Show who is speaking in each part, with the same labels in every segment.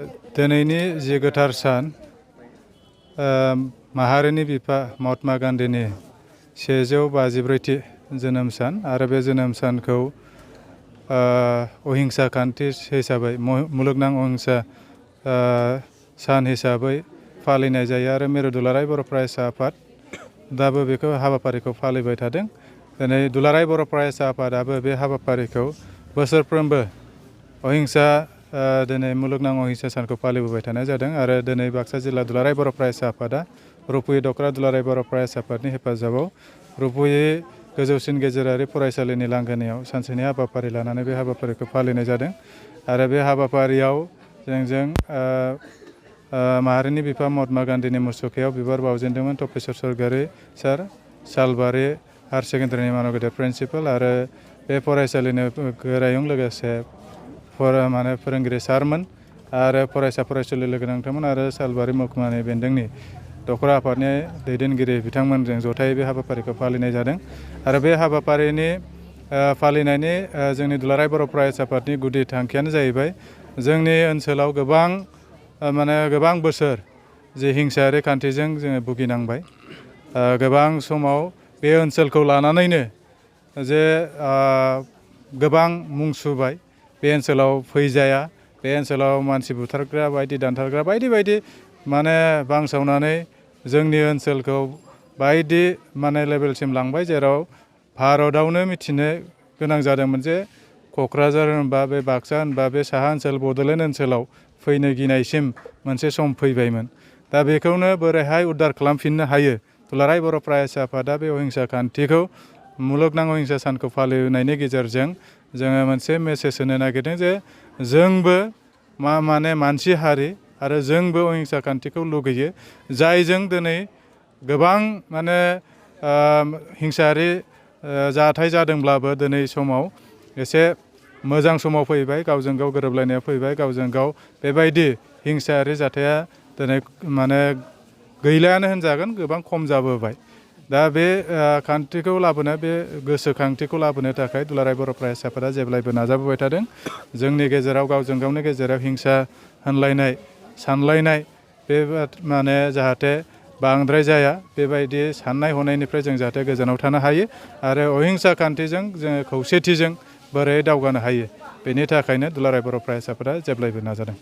Speaker 1: दिनैनि जि गोथार सान माहारिनि बिफा महात्मा गान्धीनि 154थि जोनोम सान आरो बे जोनोम सानखौ अहिंसा खान्थि हिसाबै मुलुगनां अहिंसा सान हिसाबै फालिनाय जायो आरो मिरु दुलाराय बर' फरायसा आफाद दाबो बेखौ हाबाफारिखौ फालिबाय थादों। दिनै दुलाराय बर' फरायसा आफादाबो बे हाबाफारिखौ बोसोरफ्रोमबो अहिंसा दिनै मुलुगनां अहिंसा सानखौ फालिबोबाय थानाय जादों आरो दिनै बाक्सा जिल्ला दुलाराय बर' फरायसा आफादा रुपुहि दख'र दुलाराय बर' फरायसा आफादनि हेफाजाबाव रुपुहि गोजौसिन गेजेरारि फरायसालिनि लांगोनायाव सानसेनि हाबाफारि लानानै बे हाबाफारिखौ फालिनाय जादों आरो बे हाबाफारियाव जों माहारिनि बिफा महात्मा गान्धीनि मुसुखायाव बिबार बावजेनदोंमोन तपेस्वर सरगयारि सार सालबारि हायार सेकेन्डारिनि मानगेदेर प्रिन्सिपाल आरो बे फरायसालिनि गोरायुं लोगोसे फोरोंगिरि सारमोन आरो फरायसा फरायसुलि लोगो नांदोंमोन आरो सालबारि महकुमानि बेन्दोंनि दख'र आफादनि दैदेनगिरि बिथांमोनजों जथायै बे हाबाफारिखौ फालिनाय जादों आरो बे हाबाफारिनि फालिनायनि जोंनि दुलाराय बर' फरायसा आफादनि गुदि थांखियानो जाहैबाय जोंनि ओनसोलाव गोबां बोसोर जे हिंसायारि खान्थिजों जोङो भुगिनांबाय गोबां समाव बे ओनसोलखौ लानानैनो जे गोबां मुं सुबाय बे ओनसोलाव फैजाया बे ओनसोलाव मानसि बुथारग्रा बायदि दानथारग्रा बायदि बांसावनानै जोंनि ओनसोलखौ बायदि लेभेलसिम लांबाय जेराव भारतआवनो मिथिनो गोनां जादोंमोन जे क'क्राझार होनबा बे बाक्सा होनबा बे साहा ओनसोल बड'लेण्ड ओनसोलाव फैनो गिनायसिम मोनसे सम फैबायमोन। दा बेखौनो बोरैहाय उद्धार खालामफिननो हायो दुलाराय बर' फरायसा आफादा बे अहिंसा खान्थिखौ मुलुगनां अहिंसा सानखौ फालिनायनि गेजेरजों जोङो मोनसे मेसेज होनो नागिरदों जे जोंबो मानसि हारि आरो जोंबो अहिंसा खान्थिखौ लुगैयो जायजों दिनै गोबां हिंसायारि जाथाय जादोंब्लाबो दिनै समाव एसे मोजां समाव फैबाय गावजों गाव गोरोबलायनाया फैबाय गावजों गाव बेबायदि हिंसायारि जाथाया दिनै गैलायानो होनजागोन गोबां खम जाबोबाय। दा बे खान्थिखौ लाबोनो बे गोसोखांथिखौ लाबोनो थाखाय दुलाराय बर' फरायसा आफादा जेब्लायबो नाजाबोबाय थादों। जोंनि गेजेराव गावजों गावनि गेजेराव हिंसा होनलायनाय सानलायनाय बे जाहाथे बांद्राय जाया बेबायदि साननाय हनायनिफ्राय जों जाहाथे गोजानाव थानो हायो आरो अहिंसा खान्थिजों जोङो खौसेथिजों बोरै दावगानो हायो बेनि थाखायनो दुलाराय बर' फरायसा आफादा जेब्लायबो नाजादों।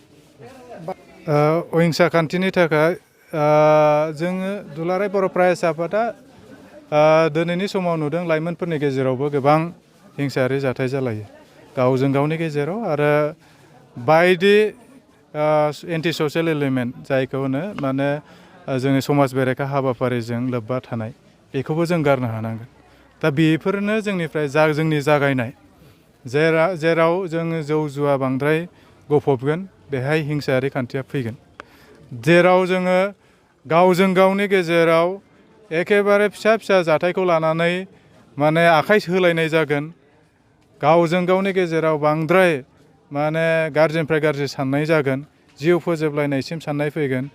Speaker 1: अहिंसा खान्थिनि थाखाय जोङो दुलाराय बर' फरायसा आफादा दिनैनि समाव नुदों लाइमोनफोरनि गेजेरावबो गोबां हिंसायारि जाथाय जालायो गावजों गावनि गेजेराव आरो बायदि एन्टि ससियेल एलिमेन्ट जायखौ होनो जोंनि समाज बेरेखा हाबाफारिजों लोब्बा थानाय बेखौबो जों गारनो हानांगोन। दा बेफोरनो जोंनि जागायनाय जेराव जोङो जौ जुवा बांद्राय गफबगोन बेहाय हिंसायारि खान्थिया फैगोन। जेराव जोङो गावजों गावनि गेजेराव एखेबारे फिसा जाथायखौ लानानै आखाइ होलायनाय जागोन गावजों गावनि गेजेराव बांद्राय गाज्रिनिफ्राय गाज्रि साननाय जागोन जिउ फोजोबलायनायसिम साननाय फैगोन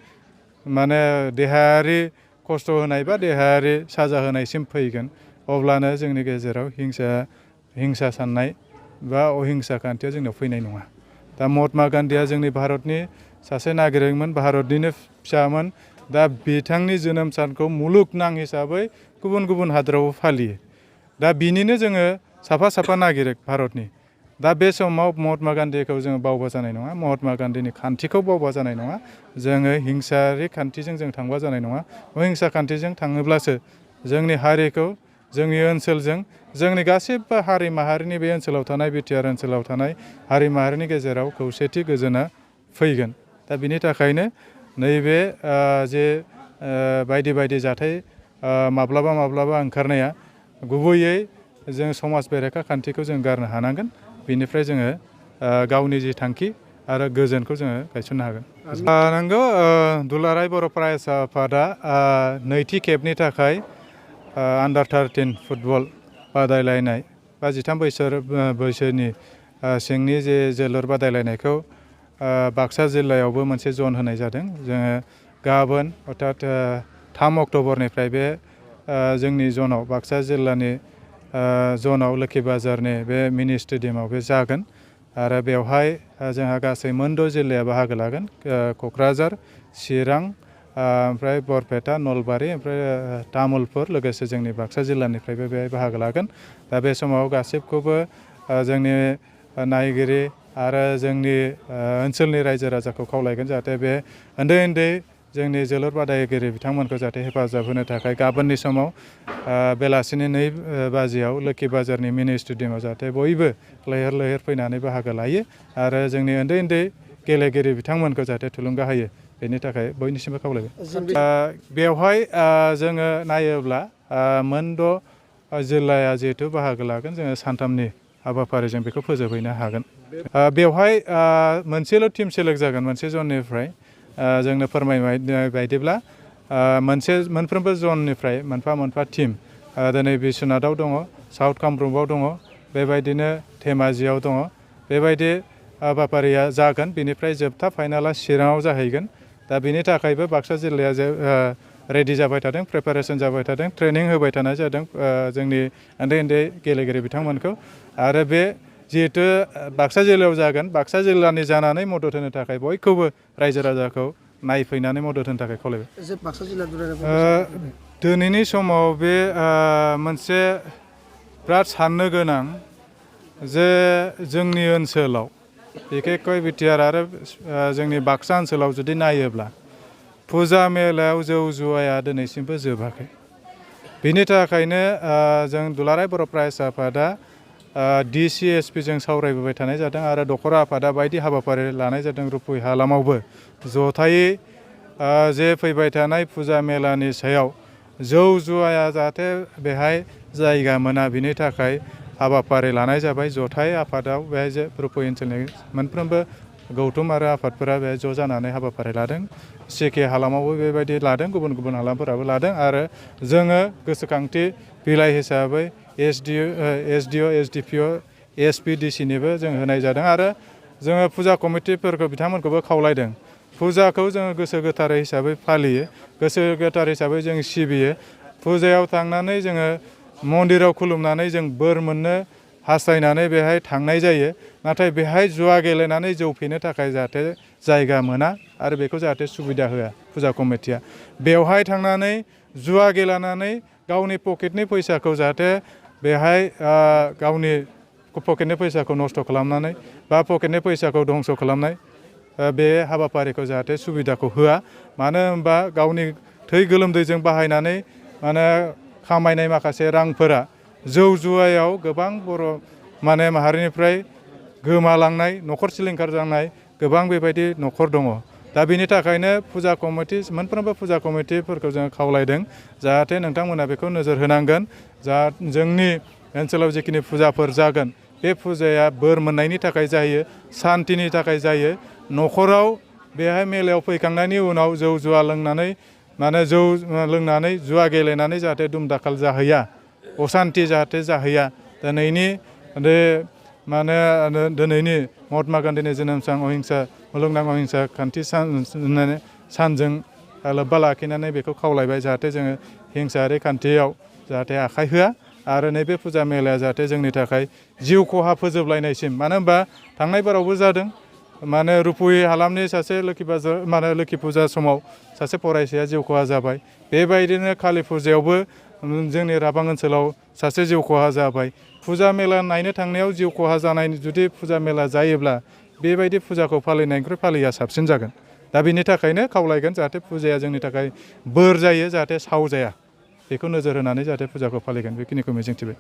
Speaker 1: देहायारि खस्थ' होनाय बा देहायारि साजा होनायसिम फैगोन अब्लानो जोंनि गेजेराव हिंसा साननाय बा अहिंसा खान्थिया जोंनाव फैनाय नङा। दा महात्मा गान्धीया जोंनि भारतनि सासे नागरिकमोन भारतनिनो फिसामोन। दा बिथांनि जोनोम सानखौ मुलुगनां हिसाबै गुबुन हादोरावबो फालियो। दा बिनिनो जोङो साफा नागरिक भारतनि। दा बे समाव महात्मा गान्धीखौ जोङो बावबा जानाय नङा महात्मा गान्धीनि खान्थिखौ बावबा जानाय नङा जोङो हिंसायारि खान्थिजों जों थांबा जानाय नङा। अहिंसा खान्थिजों थाङोब्लासो जोंनि हारिखौ जोंनि ओनसोलजों जोंनि गासिबो हारि माहारिनि बे ओनसोलाव थानाय बिटिआर ओनसोलाव थानाय हारि माहारिनि गेजेराव खौसेथि गोजोना फैगोन। दा बिनि थाखायनो नैबे जे बायदि जाथाय माब्लाबा ओंखारनाया गुबैयै जों समाज बेरेखा खान्थिखौ जों गारनो हानांगोन। बिनिफ्राय जोङो गावनि जि थांखि आरो गोजोनखौ जोङो गायसननो हागोन। नंगौ दुलाराय बर' फरायसा आफादा नैथि खेबनि थाखाय आन्डार 13 फुटबल बादायलायनाय बा 13 बैसोनि सिंनि जे जोलुर बादायलायनायखौ बाक्सा जिल्लायावबो मोनसे जन होनाय जादों। जोङो गाबोन अर्थात 3 अक्ट'बरनिफ्राय बे जोंनि जनाव बाक्सा जिल्लानि जनाव लोखि बाजारनि बे मिनि स्टेडियामाव बे जागोन। आरो बेवहाय जोंहा गासै मोन 6 जिल्लाया बाहागो लागोन क'क्राझार, चिरां, ओमफ्राय बरपेटा, नलबारि, ओमफ्राय तामुलपुर लोगोसे जोंनि बाक्सा जिल्लानिफ्रायबो बेहाय बाहागो लागोन। दा बे समाव गासिबखौबो जोंनि नायगिरि आरो जोंनि ओनसोलनि रायजो राजाखौ खावलायगोन जाहाथे बे उन्दै जोंनि जोलुर बादायगिरि बिथांमोनखौ जाहाथे हेफाजाब होनो थाखाय गाबोननि समाव बेलासिनि 2 बाजियाव लोखि बाजारनि मिनि स्टेडियामाव जाहाथे बयबो लैहोर फैनानै बाहागो लायो आरो जोंनि उन्दै गेलेगिरि बिथांमोनखौ जाहाथे थुलुंगा होयो बेनि थाखाय बयनिसिमबो खावलायबाय। बेवहाय जोङो नायोब्ला मोन 6 जिल्लाया जिहेथु बाहागो लागोन जोङो सानथामनि हाबाफारिजों बेखौ फोजोबहैनो हागोन। बेवहाय मोनसेल' टिम सेलेक्ट जागोन मोनसे जननिफ्राय जोंनो फोरमायनाय बायदिब्ला मोनफ्रोमबो जननिफ्राय मोनफा टिम दिनै बिश्वनाथाव दङ, साउथ कामरुपआव दङ, बेबायदिनो धेमाजियाव दङ, बेबायदि हाबाफारिया जागोन। बेनिफ्राय जोबथा फाइनाला चिराङाव जाहैगोन। दा बेनि थाखायबो बाक्सा जिल्लाया रेडि जाबाय थादों, प्रिपारेसन जाबाय थादों, ट्रेनिं होबाय थानाय जादों जोंनि उन्दै गेलेगिरि बिथांमोनखौ। आरो बे जिहेथु बाक्सा जिल्लायाव जागोन, बाक्सा जिल्लानि जानानै मदद होनो थाखाय बयखौबो रायजो राजाखौ नायफैनानै मदद होनो थाखाय खावलायबाय। दिनैनि समाव बे मोनसे बिराद साननो गोनां जे जोंनि ओनसोलाव बिखेखय बिटिआर आरो जोंनि बाक्सा ओनसोलाव जुदि नायोब्ला फुजा मेलायाव जौ जुवाया दिनैसिमबो जोबाखै। बिनि थाखायनो जों दुलाराय बर' फरायसा आफादा DCSP जों सावरायबोबाय थानाय जादों आरो दख'र आफादा बायदि हाबाफारि लानाय जादों। रुपुय हालामावबो जथायै जे फैबाय थानाय फुजा मेलानि सायाव जौ जुवाया जाहाथे बेहाय जायगा मोना बिनि थाखाय हाबाफारि लानाय जाबाय। जथाय आफादाव बेहाय रुपुय ओनसोलनि मोनफ्रोमबो गौथुम आरो आफादफोरा बेहाय ज' जानानै हाबाफारि लादों। CK हालामावबो बेबायदि लादों, गुबुन हालामफोराबो लादों। आरो जोङो गोसोखांथि बिलाइ हिसाबै SDO, SDPO, SPDCनिबो जों होनाय जादों। आरो जोङो फुजा कमिटिफोरखौ बिथांमोनखौबो खावलायदों। फुजाखौ जोङो गोसो गोथारै हिसाबै फालियो, गोसो गोथार हिसाबै जों सिबियो। फुजायाव थांनानै जोङो मन्दिराव खुलुमनानै जों बोर मोननो हास्थायनानै बेहाय थांनाय जायो। नाथाय बेहाय जुवा गेलेनानै जौ फेनो थाखाय जाहाथे जायगा मोना आरो बेखौ जाहाथे सुबिदा होआ फुजा कमिटिया। बेवहाय थांनानै जुवा गेलेनानै गावनि पकेटनि फैसाखौ जाहाथे बेहाय गावनि पकेटनि फैसाखौ नस्थ' खालामनानै बा पकेटनि फैसाखौ धंस' खालामनाय बे हाबाफारिखौ जाहाथे सुबिदाखौ होआ। मानो होनबा गावनि थै गोलोमदैजों बाहायनानै खामायनाय माखासे रांफोरा जौ जुवायाव गोबां बर' माहारिनिफ्राय गोमालांनाय, न'खर सिलिंखार जानाय गोबां बेबायदि न'खर दङ। दा बेनि थाखायनो मोनफ्रोमबो फुजा कमिटिफोरखौ जों खावलायदों जाहाथे नोंथांमोना बेखौ नोजोर होनांगोन। जोंनि ओनसोलाव जिखिनि फुजाफोर जागोन बे फुजाया बोर मोननायनि थाखाय जायो, सान्तिनि थाखाय जायो। न'खराव बेहाय मेलायाव फैखांनायनि उनाव जौ जुवा लोंनानै जुवा गेलेनानै जाहाथे दुम दाखाल जाहैया, असान्ति जाहाथे जाहैया। दिनैनि महात्मा गान्धीनि जोनोम सान मुलुगनां अहिंसा खान्थि सानजों लोब्बा लाखिनानै बेखौ खावलायबाय जाहाथे जोङो हिंसायारि खान्थियाव जाहाथे आखाइ होआ। आरो नैबे फुजा मेलाया जाहाथे जोंनि थाखाय जिउ खहा फोजोबलायनायसिम, मानो होनबा थांनाय बारावबो जादों। रुपुय हालामनि सासे लोखि फुजा समाव सासे फरायसाया जिउ खहा जाबाय। बेबायदिनो कालि फुजायावबो जोंनि राबां ओनसोलाव सासे जिउ खहा जाबाय। फुजा मेला नायनो थांनायाव जिउ खहा जानाय जुदि फुजा मेला जायोब्ला बेबायदि फुजाखौ फालिनायनिख्रुइ फालिया साबसिन जागोन। दा बेनि थाखायनो खावलायगोन जाहाथे फुजाया जोंनि थाखाय बोर जायो, जाहाथे साव जाया। बेखौ नोजोर होनानै जाहाथे फुजाखौ फालिगोन बेखिनिखौ मिजिंथिबाय।